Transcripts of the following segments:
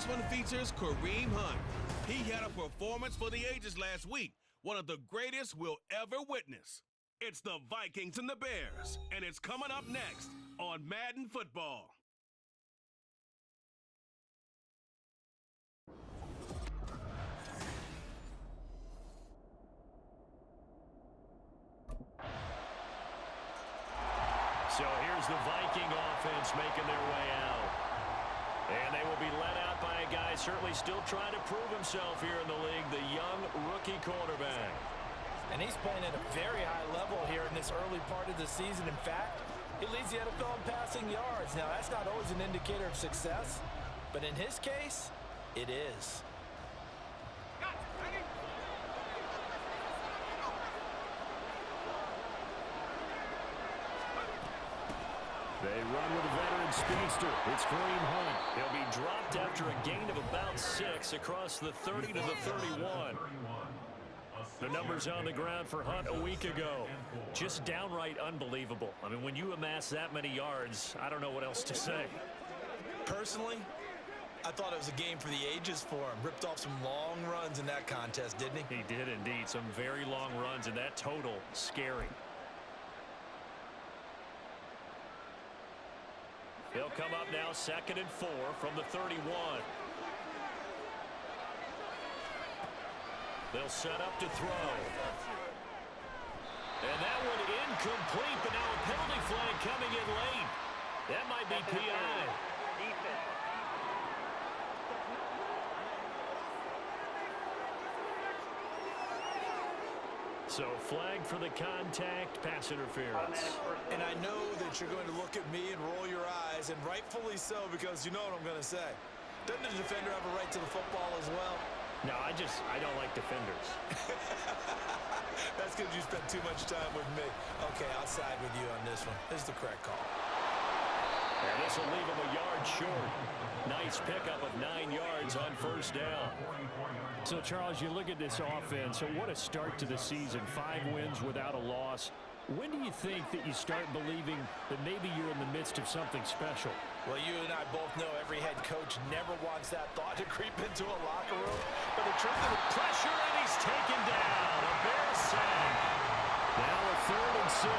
This one features Kareem Hunt. He had a performance for the ages last week, one of the greatest we'll ever witness. It's the Vikings and the Bears, and it's coming up next on Madden Football. So here's the Viking offense making their way out. And they will be led out by a guy certainly still trying to prove himself here in the league, the young rookie quarterback. And he's playing at a very high level here in this early part of the season. In fact, he leads the NFL in passing yards. Now, that's not always an indicator of success, but in his case, it is. They run with a veteran speedster. It's Kareem Hunt. He'll be dropped after a gain of about 6 across the 30 to the 31. The numbers on the ground for Hunt a week ago. Just downright unbelievable. I mean, when you amass that many yards, I don't know what else to say. Personally, I thought it was a game for the ages for him. Ripped off some long runs in that contest, didn't he? He did indeed. Some very long runs, and that total, scary. They'll come up now 2nd and 4 from the 31. They'll set up to throw. And that one incomplete, but now a penalty flag coming in late. That might be PI. So flag for the contact, pass interference. And I know that you're going to look at me and roll your eyes, and rightfully so, because you know what I'm going to say. Doesn't the defender have a right to the football as well? No, I don't like defenders. That's because you spent too much time with me. Okay, I'll side with you on this one. This is the correct call. And this will leave him a yard short. Nice pickup of 9 yards on first down. So, Charles, you look at this offense. So what a start to the season. 5 wins without a loss. When do you think that you start believing that maybe you're in the midst of something special? Well, you and I both know every head coach never wants that thought to creep into a locker room. But the truth of the pressure, and he's taken down. A Bear sack. Now a 3rd and 6.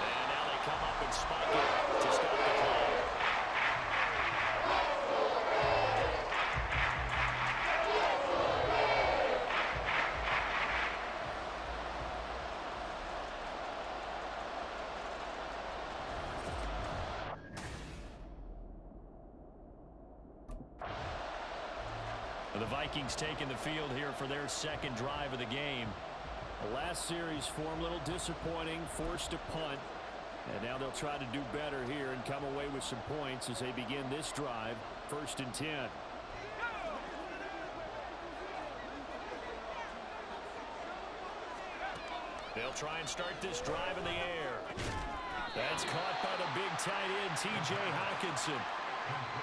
And now they come up and spike it to stop the clock. The Vikings taking the field here for their 2nd drive of the game. The last series for them a little disappointing, forced to punt. And now they'll try to do better here and come away with some points as they begin this drive, 1st and 10. They'll try and start this drive in the air. That's caught by the big tight end, T.J. Hockenson.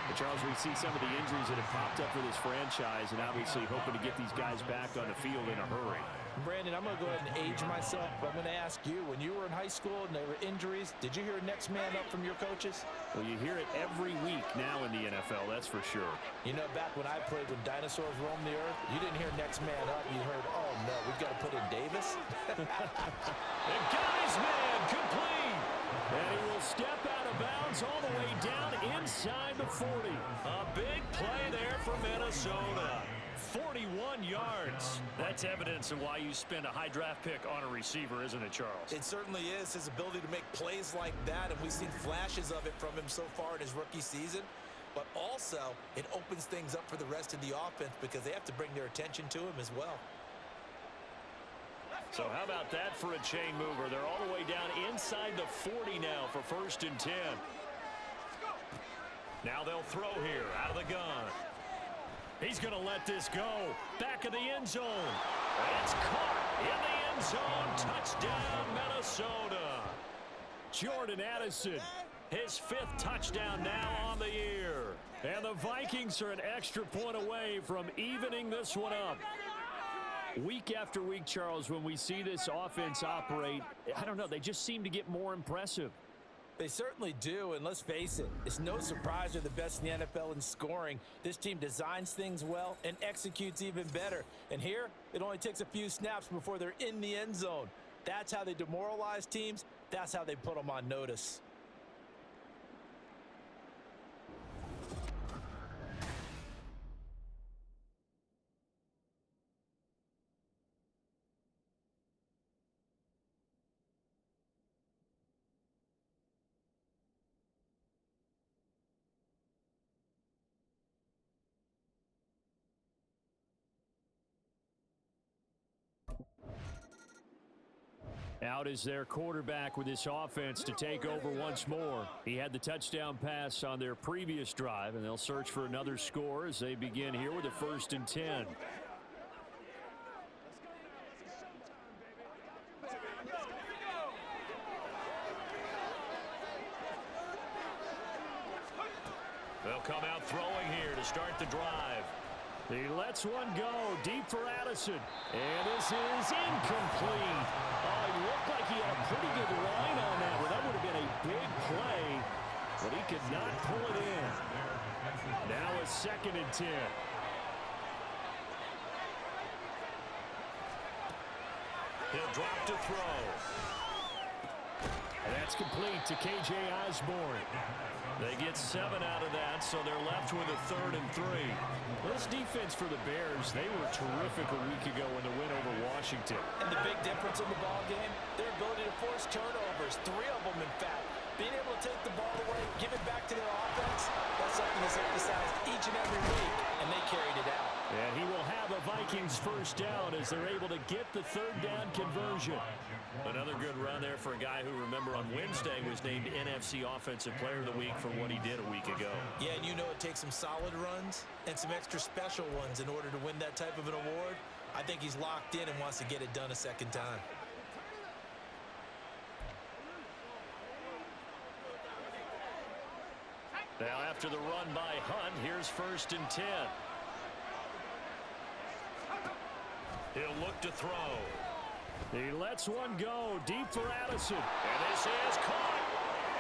But Charles, we see some of the injuries that have popped up for this franchise, and obviously hoping to get these guys back on the field in a hurry. Brandon, I'm going to go ahead and age myself, but I'm going to ask you, when you were in high school and there were injuries, did you hear next man up from your coaches? Well, you hear it every week now in the NFL, that's for sure. You know, back when I played when dinosaurs roamed the earth, you didn't hear next man up. You heard, oh, no, we've got to put in Davis. The guy's man complete. And he will step out of bounds all the way down inside the 40. A big play there for Minnesota. 41 yards. That's evidence of why you spend a high draft pick on a receiver, isn't it, Charles? It certainly is. His ability to make plays like that, and we've seen flashes of it from him so far in his rookie season. But also, it opens things up for the rest of the offense because they have to bring their attention to him as well. So how about that for a chain mover? They're all the way down inside the 40 now for 1st and 10. Now they'll throw here out of the gun. He's going to let this go. Back of the end zone. It's caught in the end zone. Touchdown, Minnesota. Jordan Addison, his 5th touchdown now on the year. And the Vikings are an extra point away from evening this one up. Week after week, Charles, when we see this offense operate, I don't know, they just seem to get more impressive. They certainly do, and let's face it, it's no surprise they're the best in the NFL in scoring. This team designs things well and executes even better. And here, it only takes a few snaps before they're in the end zone. That's how they demoralize teams. That's how they put them on notice. Out is their quarterback with this offense to take over once more. He had the touchdown pass on their previous drive, and they'll search for another score as they begin here with a 1st and 10. They'll come out throwing here to start the drive. He lets one go deep for Addison, and this is incomplete. Oh, he looked like he had a pretty good line on that one. That would have been a big play, but he could not pull it in. Now a 2nd and 10. He'll drop to throw. And that's complete to K.J. Osborne. They get 7 out of that, so they're left with a 3rd and 3. This defense for the Bears, they were terrific a week ago in the win over Washington. And the big difference in the ball game, their ability to force turnovers, 3 of them in fact. Being able to take the ball away, give it back to their offense, that's something that's emphasized each and every week, and they carried it out. And he will have a Vikings 1st down as they're able to get the 3rd down conversion. Another good run there for a guy who, remember, on Wednesday was named NFC Offensive Player of the Week for what he did a week ago. Yeah, and you know it takes some solid runs and some extra special ones in order to win that type of an award. I think he's locked in and wants to get it done a 2nd time. Now after the run by Hunt, here's 1st and 10. He'll look to throw. He lets one go deep for Addison. And this is caught.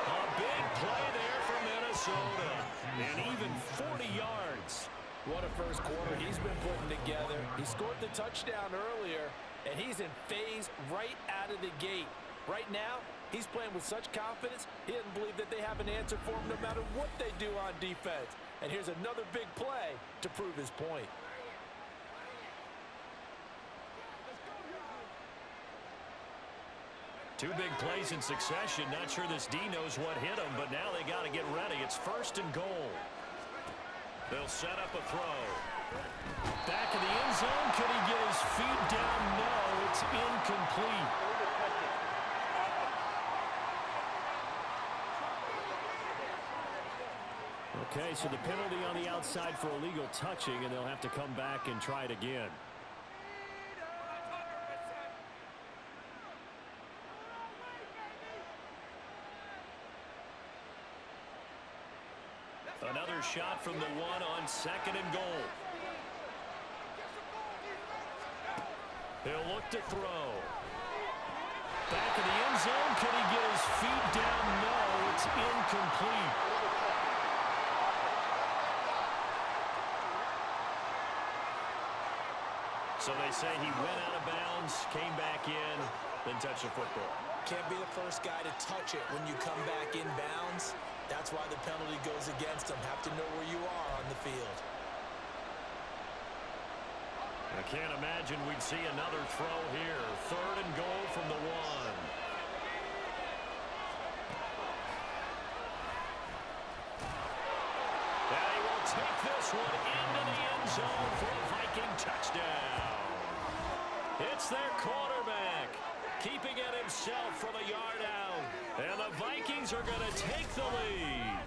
A big play there for Minnesota. And even 40 yards. What a first quarter he's been putting together. He scored the touchdown earlier, and he's in phase right out of the gate. Right now, he's playing with such confidence, he doesn't believe that they have an answer for him no matter what they do on defense. And here's another big play to prove his point. Two big plays in succession. Not sure this D knows what hit him, but now they got to get ready. It's 1st and goal. They'll set up a throw. Back in the end zone. Could he get his feet down? No, it's incomplete. Okay, so the penalty on the outside for illegal touching, and they'll have to come back and try it again. Another shot from the 1 on 2nd and goal. He'll look to throw. Back in the end zone. Could he get his feet down? No, it's incomplete. So they say he went out of bounds, came back in, then touched the football. Can't be the first guy to touch it when you come back in bounds. That's why the penalty goes against him. Have to know where you are on the field. I can't imagine we'd see another throw here. 3rd and goal from the 1. And he will take this one into the end zone for a Viking touchdown. It's their quarterback, keeping it himself from a yard out. And the Vikings are going to take the lead.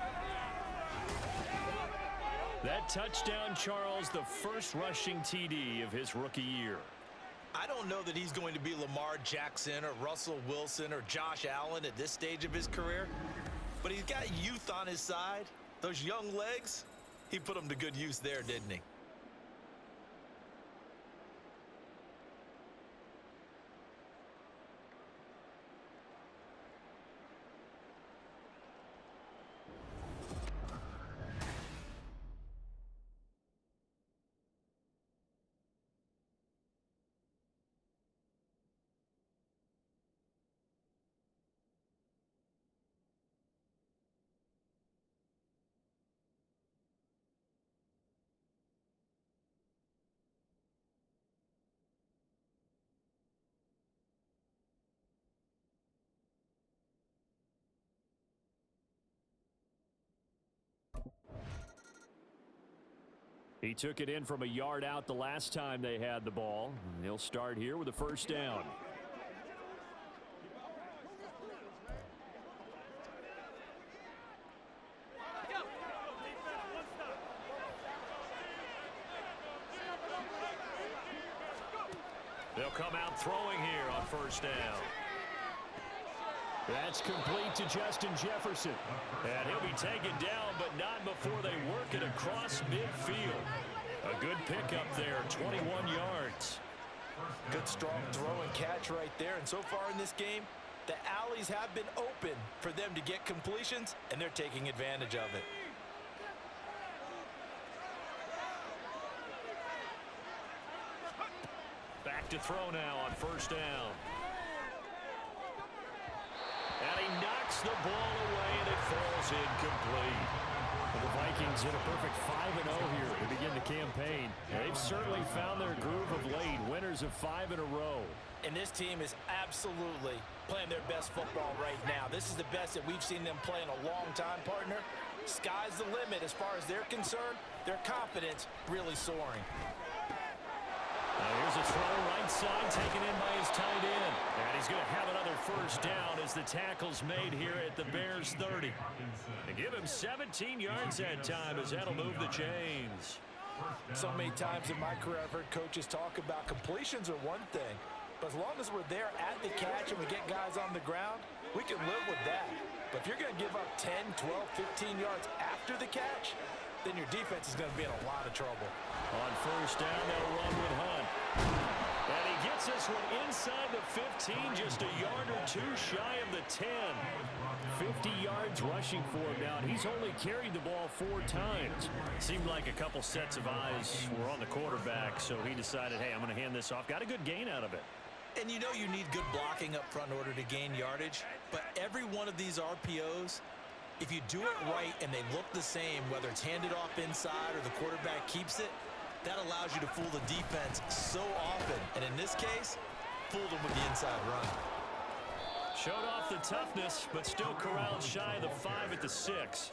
That touchdown, Charles, the first rushing TD of his rookie year. I don't know that he's going to be Lamar Jackson or Russell Wilson or Josh Allen at this stage of his career, but he's got youth on his side. Those young legs, he put them to good use there, didn't he? He took it in from a yard out the last time they had the ball. He'll start here with a first down. They'll come out throwing here on first down. That's complete to Justin Jefferson. And he'll be taken down, but not before they work it across midfield. A good pickup there, 21 yards. Good strong throw and catch right there. And so far in this game, the alleys have been open for them to get completions, and they're taking advantage of it. Back to throw now on first down. And he knocks the ball away, and it falls incomplete. Well, the Vikings hit a perfect 5-0 here to begin the campaign. They've certainly found their groove of late, winners of 5 in a row. And this team is absolutely playing their best football right now. This is the best that we've seen them play in a long time, partner. Sky's the limit as far as they're concerned. Their confidence really soaring. Here's a throw right side taken in by his tight end. And he's going to have another first down as the tackle's made here at the Bears 30. They give him 17 yards that time as that'll move the chains. So many times in my career I've heard coaches talk about completions are one thing, but as long as we're there at the catch and we get guys on the ground, we can live with that. But if you're going to give up 10, 12, 15 yards after the catch, then your defense is going to be in a lot of trouble. On first down, they'll run with Hunt. And he gets this one inside the 15, just a yard or two shy of the 10. 50 yards rushing for him now. He's only carried the ball 4 times. Seemed like a couple sets of eyes were on the quarterback, so he decided, hey, I'm going to hand this off. Got a good gain out of it. And you know you need good blocking up front in order to gain yardage, but every one of these RPOs, if you do it right and they look the same, whether it's handed off inside or the quarterback keeps it, that allows you to fool the defense so often. And in this case, fooled them with the inside run. Showed off the toughness, but still corralled shy of the 5 at the 6.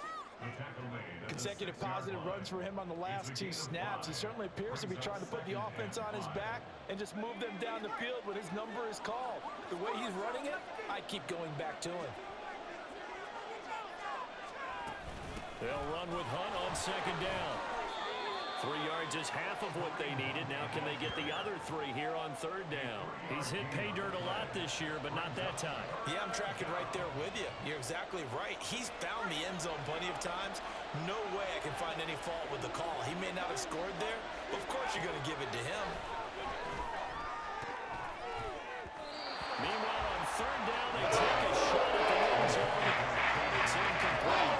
Consecutive positive runs for him on the last 2 snaps. He certainly appears to be trying to put the offense on his back and just move them down the field when his number is called. The way he's running it, I keep going back to him. They'll run with Hunt on second down. 3 yards is half of what they needed. Now can they get the other 3 here on third down? He's hit pay dirt a lot this year, but not that time. Yeah, I'm tracking right there with you. You're exactly right. He's found the end zone plenty of times. No way I can find any fault with the call. He may not have scored there, but of course you're going to give it to him. Meanwhile, on third down, they take a shot at the end zone, but it's incomplete.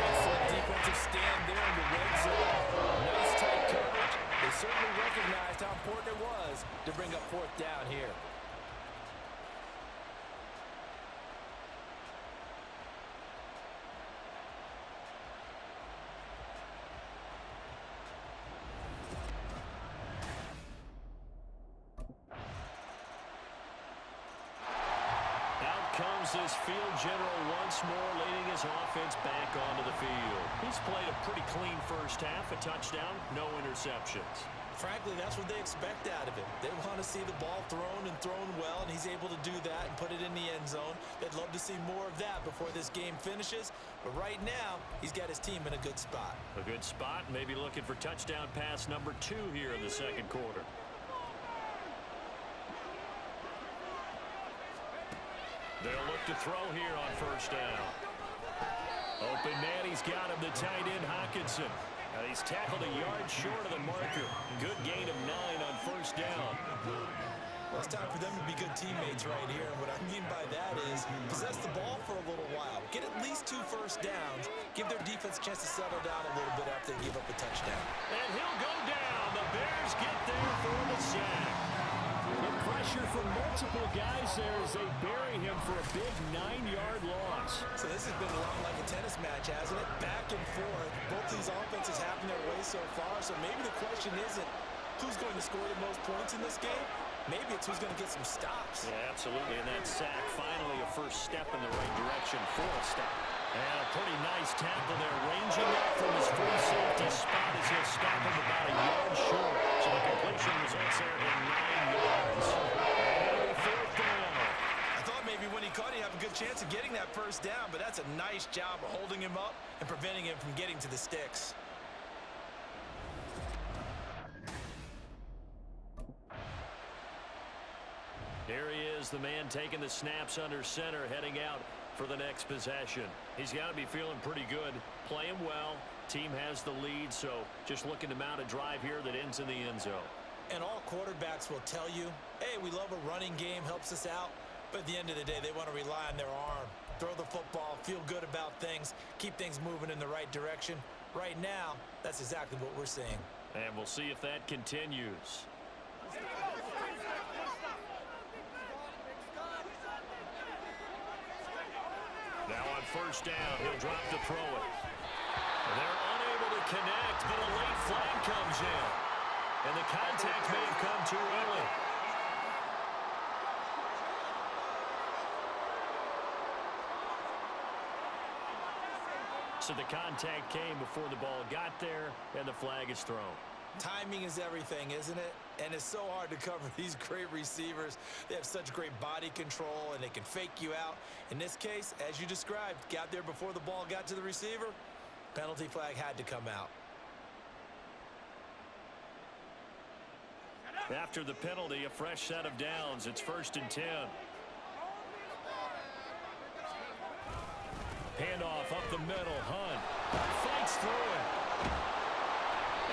Excellent defensive stand there in the red zone. Nice tight coverage. They certainly recognized how important it was to bring up fourth down here. This field general once more leading his offense back onto the field. He's played a pretty clean first half, a touchdown, no interceptions. Frankly, that's what they expect out of him. They want to see the ball thrown and thrown well, and he's able to do that and put it in the end zone. They'd love to see more of that before this game finishes, but right now, he's got his team in a good spot. A good spot, maybe looking for touchdown pass number 2 here in the second quarter. They'll look to throw here on first down. Open man, he's got him, the tight end Hockenson. He's tackled a yard short of the marker. Good gain of 9 on first down. Well, it's time for them to be good teammates right here. And what I mean by that is possess the ball for a little while. Get at least 2 first downs. Give their defense a chance to settle down a little bit after they give up a touchdown. And he'll go down. The Bears get there for the sack. The pressure from multiple guys there as they bury him for a big 9-yard loss. So this has been a lot like a tennis match, hasn't it? Back and forth. Both these offenses having their way so far. So maybe the question isn't who's going to score the most points in this game. Maybe it's who's going to get some stops. Yeah, absolutely. And that sack, finally a first step in the right direction for a stop. And a pretty nice tackle there, ranging up from his free safety spot as he'll stop him about a nice job of holding him up and preventing him from getting to the sticks. Here he is, the man taking the snaps under center, heading out for the next possession. He's got to be feeling pretty good, playing well. Team has the lead, so just looking to mount a drive here that ends in the end zone. And all quarterbacks will tell you, hey, we love a running game, helps us out. But at the end of the day, they want to rely on their arm. Throw the football, feel good about things, keep things moving in the right direction. Right now, that's exactly what we're seeing. And we'll see if that continues. Now on first down, he'll drop to throw it. And they're unable to connect, but a late flag comes in. And the contact may have come too early. So the contact came before the ball got there, and the flag is thrown. Timing is everything, isn't it? And it's so hard to cover these great receivers. They have such great body control, and they can fake you out. In this case, as you described, got there before the ball got to the receiver. Penalty flag had to come out. After the penalty, a fresh set of downs. It's 1st and 10. Handoff up the middle. Hunt fights through it.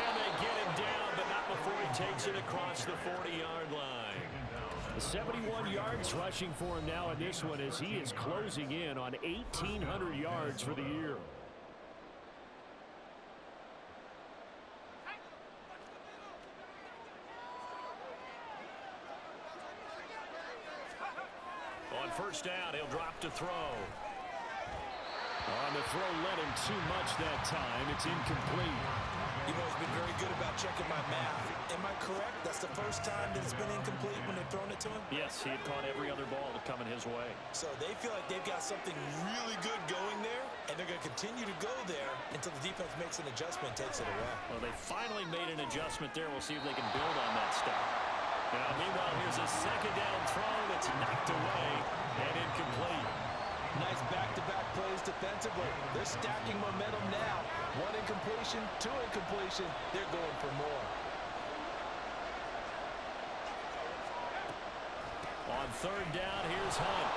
And they get him down, but not before he takes it across the 40-yard line. 71 yards rushing for him now in this one as he is closing in on 1,800 yards for the year. On first down, he'll drop to throw. On the throw, led him too much that time. It's incomplete. You've always been very good about checking my math. Am I correct? That's the first time that it's been incomplete when they've thrown it to him? Yes, he had caught every other ball coming his way. So they feel like they've got something really good going there, and they're going to continue to go there until the defense makes an adjustment and takes it away. Well, they finally made an adjustment there. We'll see if they can build on that stop. Now, meanwhile, here's a second down throw that's knocked away and incomplete. Nice back-to-back plays defensively. They're stacking momentum now. 1 incompletion, 2 incompletion. They're going for more. On third down, here's Hunt.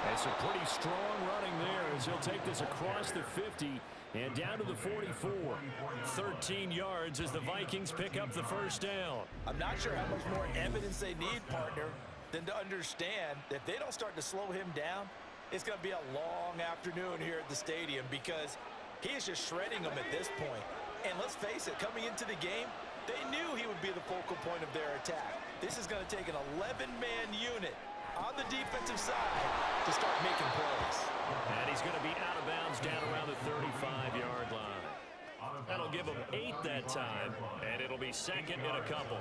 And some pretty strong running there as he'll take this across the 50 and down to the 44. 13 yards as the Vikings pick up the first down. I'm not sure how much more evidence they need, partner, than to understand that if they don't start to slow him down, it's going to be a long afternoon here at the stadium because he is just shredding them at this point. And let's face it, coming into the game, they knew he would be the focal point of their attack. This is going to take an 11-man unit on the defensive side to start making plays. And he's going to be out of bounds down around the 35-yard line. That'll give him 8 that time, and it'll be second in a couple.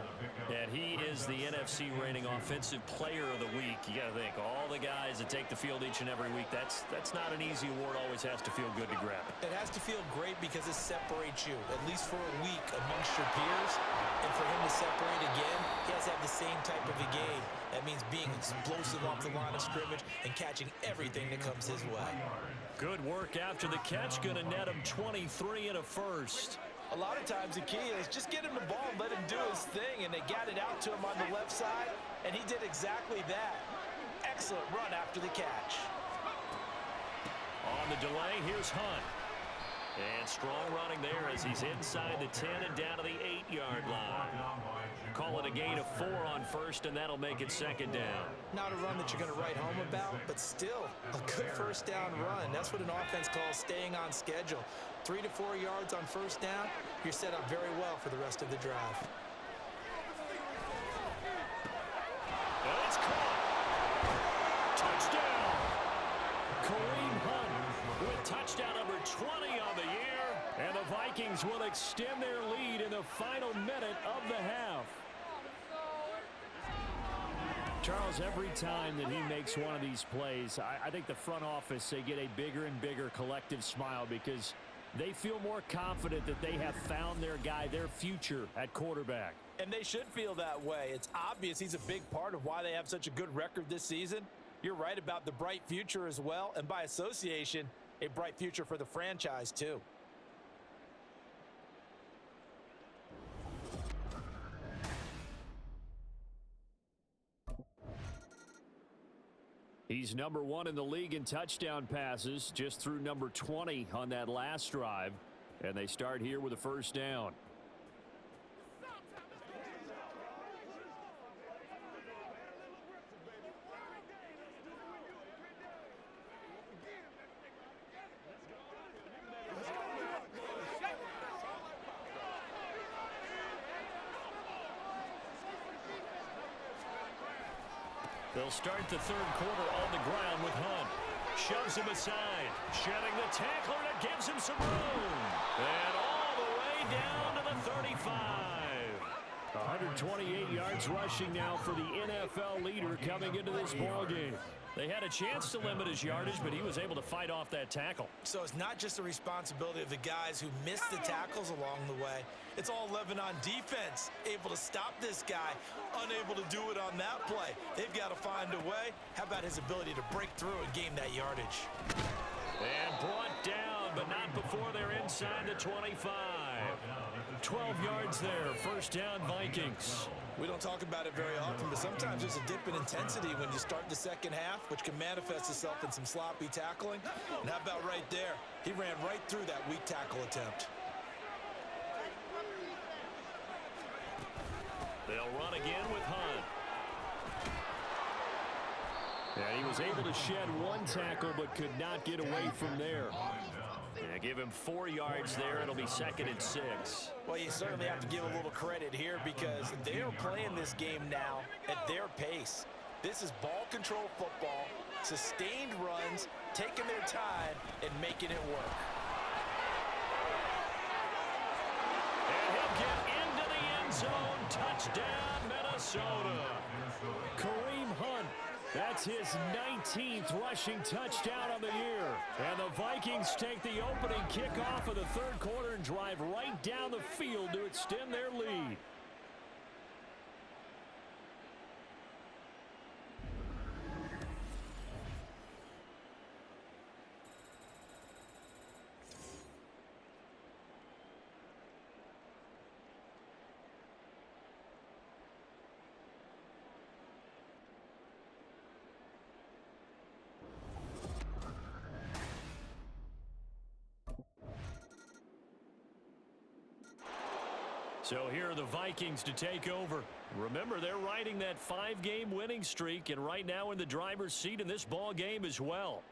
And he is the NFC reigning offensive player of the week. You got to think, all the guys that take the field each and every week, that's not an easy award. Always has to feel good to grab it. It has to feel great because it separates you, at least for a week, amongst your peers. And for him to separate again, he has to have the same type of a game. That means being explosive off the line of scrimmage and catching everything that comes his way. Good work after the catch. Going to net him 23 and a first. A lot of times the key is just get him the ball and let him do his thing, and they got it out to him on the left side, and he did exactly that. Excellent run after the catch. On the delay, here's Hunt. And strong running there as he's inside the 10 and down to the 8-yard line. Call it a gain of 4 on first, and that'll make it second down. Not a run that you're going to write home about, but still a good first down run. That's what an offense calls staying on schedule. 3 to 4 yards on first down, you're set up very well for the rest of the drive. And it's caught. Touchdown. Kareem Hunt With touchdown number 20 on the year. and the Vikings will extend their lead in the final minute of the half. Charles, every time that he makes one of these plays, I think the front office, they get a bigger and bigger collective smile because they feel more confident that they have found their guy, their future at quarterback. And they should feel that way. It's obvious he's a big part of why they have such a good record this season. You're right about the bright future as well, and by association, a bright future for the franchise too. He's number 1 in the league in touchdown passes, just threw number 20 on that last drive. And they start here with a first down. They'll start the third quarter on the ground with Hunt. Shoves him aside. Shedding the tackler, and it gives him some room. And all the way down to the 35. 128 yards rushing now for the NFL leader coming into this ballgame. They had a chance to limit his yardage, but he was able to fight off that tackle. So it's not just the responsibility of the guys who missed the tackles along the way. It's all Lebanon defense, able to stop this guy, unable to do it on that play. They've got to find a way. How about his ability to break through and gain that yardage? And brought down, but not before they're inside the 25. 12 yards there, first down Vikings. We don't talk about it very often, but sometimes there's a dip in intensity when you start the second half, which can manifest itself in some sloppy tackling. And how about right there? He ran right through that weak tackle attempt. They'll run again with Hunt. And he was able to shed one tackle, but could not get away from there. Yeah, give him 4 yards there. It'll be 2nd and 6. Well, you certainly have to give a little credit here because they are playing this game now at their pace. This is ball control football, sustained runs, taking their time and making it work. And he'll get into the end zone. Touchdown, Minnesota. Kareem Hunt. That's his 19th rushing touchdown on the year. And the Vikings take the opening kickoff of the third quarter and drive right down the field to extend their lead. So here are the Vikings to take over. Remember, they're riding that 5-game winning streak, and right now in the driver's seat in this ball game as well.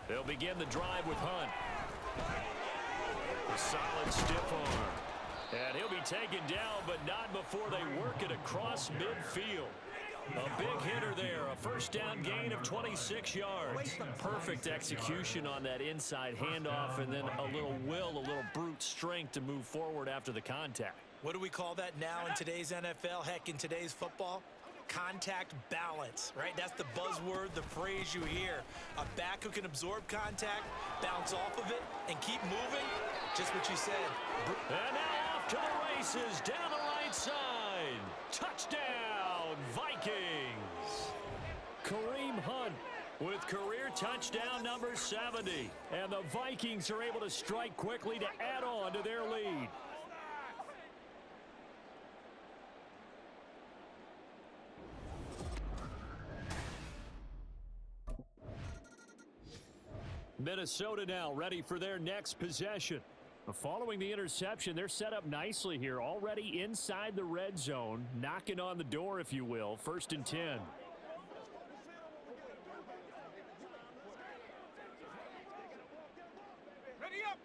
They'll begin the drive with Hunt. A solid stiff arm. And he'll be taken down, but not before they work it across midfield. A big hitter there, a first down gain of 26 yards. Perfect execution on that inside handoff, and then a little will, a little brute strength to move forward after the contact. What do we call that now in today's NFL, heck, in today's football? Contact balance, right? That's the buzzword, the phrase you hear. A back who can absorb contact, bounce off of it, and keep moving. Just what you said. And now off to the races, down the right side. Touchdown, Vikings. Kareem Hunt with career touchdown number 70. And the Vikings are able to strike quickly to add on to their lead. Minnesota now ready for their next possession. Following the interception, they're set up nicely here, already inside the red zone, knocking on the door, if you will. 1st and 10. Ready up.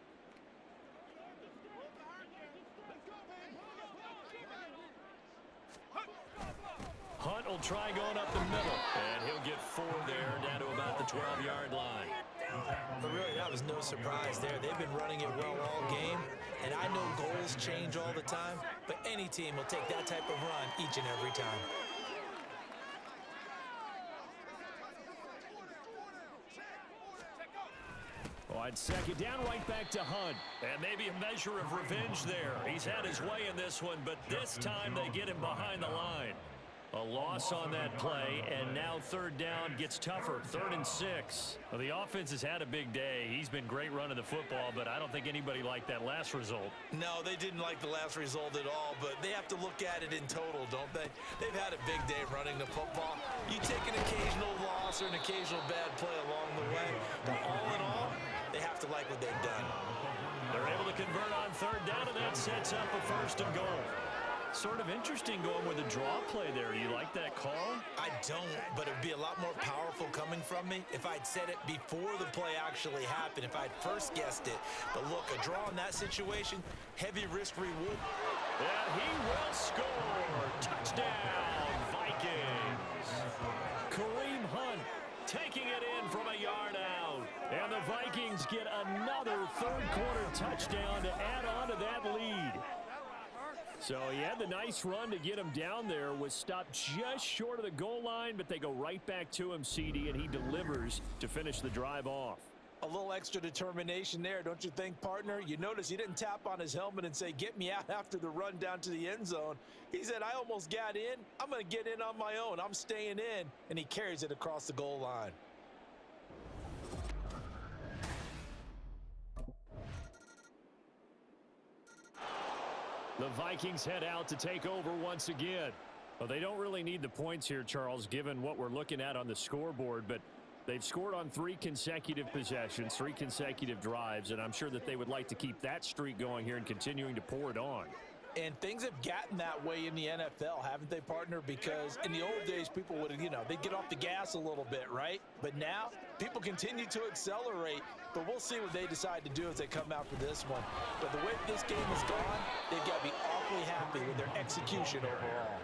Hunt will try going up the middle, and he'll get 4 there, down to about the 12-yard line. But really, that was no surprise there. They've been running it well all game, and I know goals change all the time, but any team will take that type of run each and every time. On second down, right back to Hunt. And maybe a measure of revenge there. He's had his way in this one, but this time they get him behind the line. A loss on that play, and now third down gets tougher. 3rd and 6. Well, the offense has had a big day. He's been great running the football, but I don't think anybody liked that last result. No, they didn't like the last result at all, but they have to look at it in total, don't they? They've had a big day running the football. You take an occasional loss or an occasional bad play along the way, but all in all, they have to like what they've done. They're able to convert on third down, and that sets up a 1st and goal. Sort of interesting going with a draw play there. You like that call? I don't, but it'd be a lot more powerful coming from me if I'd said it before the play actually happened, if I'd first guessed it. But look, a draw in that situation, heavy risk reward. And he will score. Touchdown, Vikings. Kareem Hunt Taking it in from a yard out. And the Vikings get another third-quarter touchdown to add on to that lead. So he had the nice run to get him down there, was stopped just short of the goal line, but they go right back to him, CD, and he delivers to finish the drive off. A little extra determination there, don't you think, partner? You notice he didn't tap on his helmet and say, get me out after the run down to the end zone. He said, I almost got in. I'm going to get in on my own. I'm staying in. And he carries it across the goal line. The Vikings head out to take over once again. Well, they don't really need the points here, Charles, given what we're looking at on the scoreboard, but they've scored on 3 consecutive possessions, 3 consecutive drives, and I'm sure that they would like to keep that streak going here and continuing to pour it on. And things have gotten that way in the NFL, haven't they, partner? Because in the old days, people would, they'd get off the gas a little bit, right? But now, people continue to accelerate. But we'll see what they decide to do as they come out for this one. But the way this game has gone, they've got to be awfully happy with their execution overall.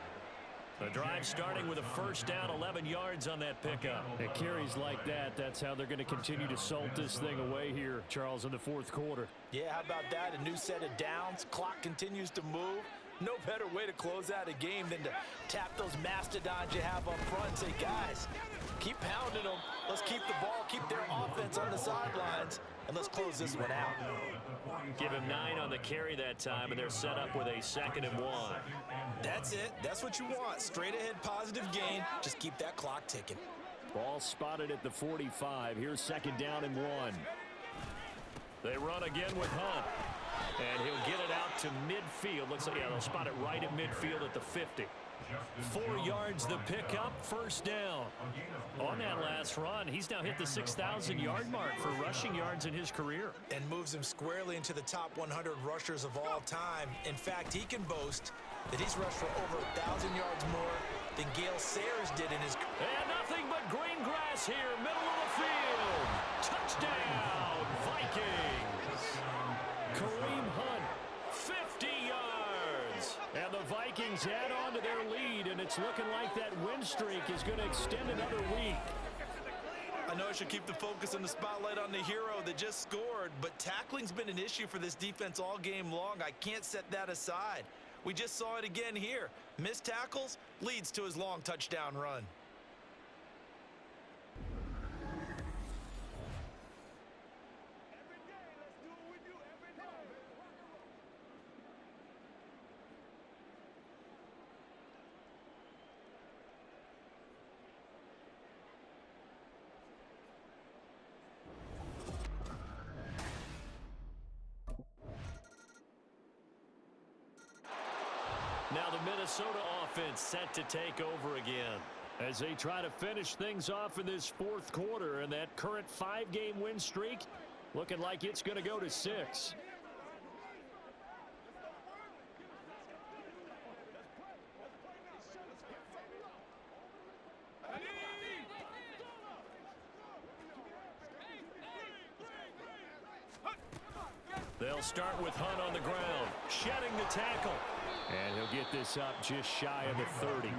The drive starting with a first down, 11 yards on that pickup. It carries like that. That's how they're going to continue to salt this thing away here, Charles, in the fourth quarter. Yeah, how about that? A new set of downs. Clock continues to move. No better way to close out a game than to tap those mastodons you have up front and say, guys, keep pounding them. Let's keep the ball, keep their offense on the sidelines, and let's close this one out. Give him 9 on the carry that time, and they're set up with a 2nd and 1. That's it. That's what you want. Straight ahead positive gain. Just keep that clock ticking. Ball spotted at the 45. Here's 2nd down and 1. They run again with Hunt. And he'll get it out to midfield. Looks like, they'll spot it right at midfield at the 50. 4 yards the pickup, first down. On that last run, he's now hit the 6,000-yard mark for rushing yards in his career. And moves him squarely into the top 100 rushers of all time. In fact, he can boast that he's rushed for over 1,000 yards more than Gale Sayers did in his career. And nothing but green grass here, middle of the field. Touchdown, Vikings. Kareem Hunt, 50 yards. and the Vikings add on to their lead, and it's looking like that win streak is going to extend another week. I know I should keep the focus and the spotlight on the hero that just scored, but tackling's been an issue for this defense all game long. I can't set that aside. We just saw it again here. Missed tackles leads to his long touchdown run. Now the Minnesota offense set to take over again. As they try to finish things off in this fourth quarter, and that current 5-game win streak looking like it's going to go to 6. They'll start with Hunt on the ground, shedding the tackle. And he'll get this up just shy of the 30.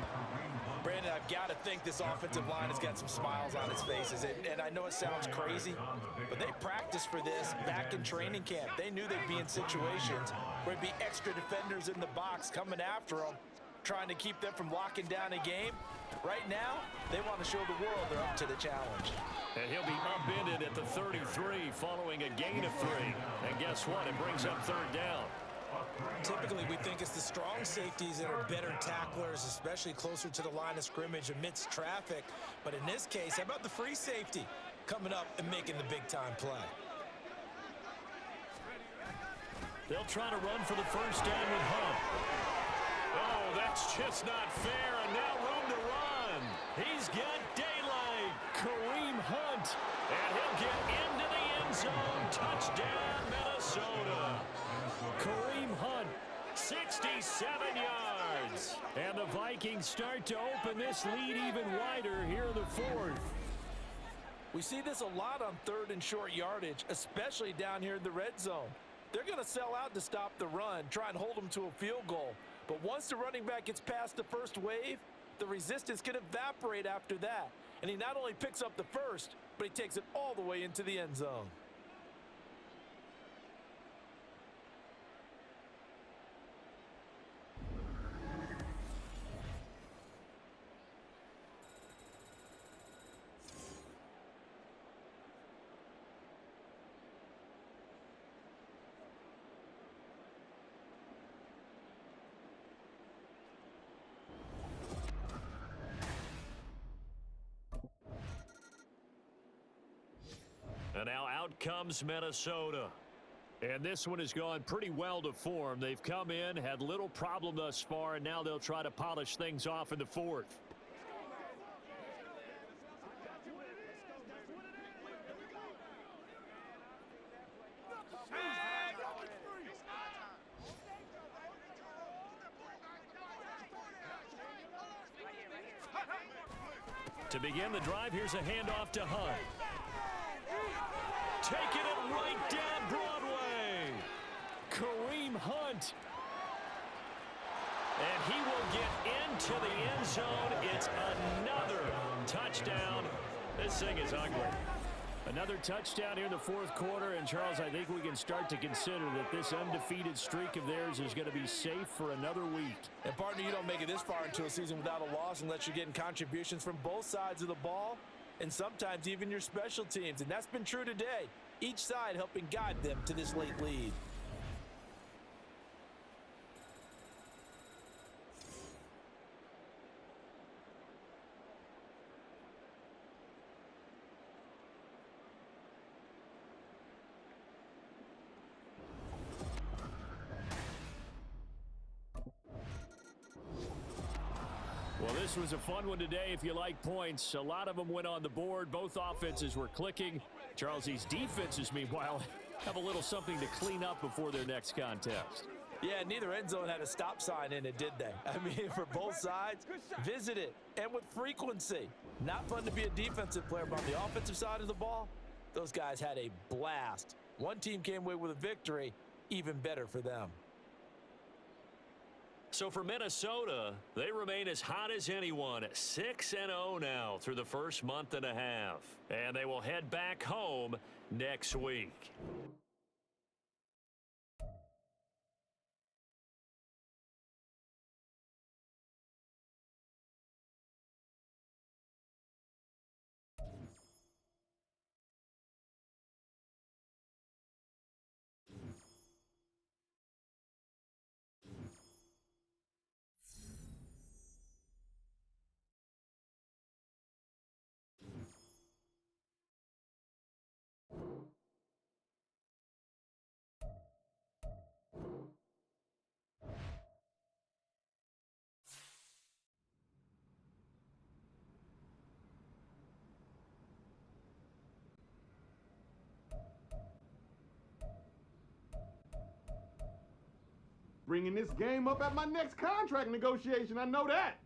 Brandon, I I've got to think this offensive line has got some smiles on its faces. And I know it sounds crazy, but they practiced for this back in training camp. They knew they'd be in situations where there'd be extra defenders in the box coming after them, trying to keep them from locking down a game. Right now, they want to show the world they're up to the challenge. And he'll be upended at the 33 following a gain of 3. And guess what? It brings up third down. Typically, we think it's the strong safeties that are better tacklers, especially closer to the line of scrimmage amidst traffic. But in this case, how about the free safety coming up and making the big-time play? They'll try to run for the first down with Hunt. Oh, that's just not fair, and now room to run. He's got daylight. Kareem Hunt. And he'll get into the end zone. Touchdown, Minnesota. Kareem Hunt, 67 yards. And the Vikings start to open this lead even wider here in the fourth. We see this a lot on third and short yardage, especially down here in the red zone. They're going to sell out to stop the run, try and hold them to a field goal. But once the running back gets past the first wave, the resistance can evaporate after that. And he not only picks up the first, but he takes it all the way into the end zone. And now out comes Minnesota. And this one has gone pretty well to form. They've come in, had little problem thus far, and now they'll try to polish things off in the fourth. To begin the drive, here's a handoff to Hunt. Taking it right down Broadway. Kareem Hunt. And he will get into the end zone. It's another touchdown. This thing is ugly. Another touchdown here in the fourth quarter. And, Charles, I think we can start to consider that this undefeated streak of theirs is going to be safe for another week. And, partner, you don't make it this far into a season without a loss unless you're getting contributions from both sides of the ball and sometimes even your special teams. And that's been true today. Each side helping guide them to this late lead. Well, this was a fun one today if you like points. A lot of them went on the board. Both offenses were clicking. Charles, these defenses, meanwhile, have a little something to clean up before their next contest. Yeah, neither end zone had a stop sign in it, did they? I mean, for both sides, visit it, and with frequency. Not fun to be a defensive player, but on the offensive side of the ball, those guys had a blast. One team came away with a victory, even better for them. So for Minnesota, they remain as hot as anyone, 6-0 now through the first month and a half. And they will head back home next week. Bringing this game up at my next contract negotiation, I know that.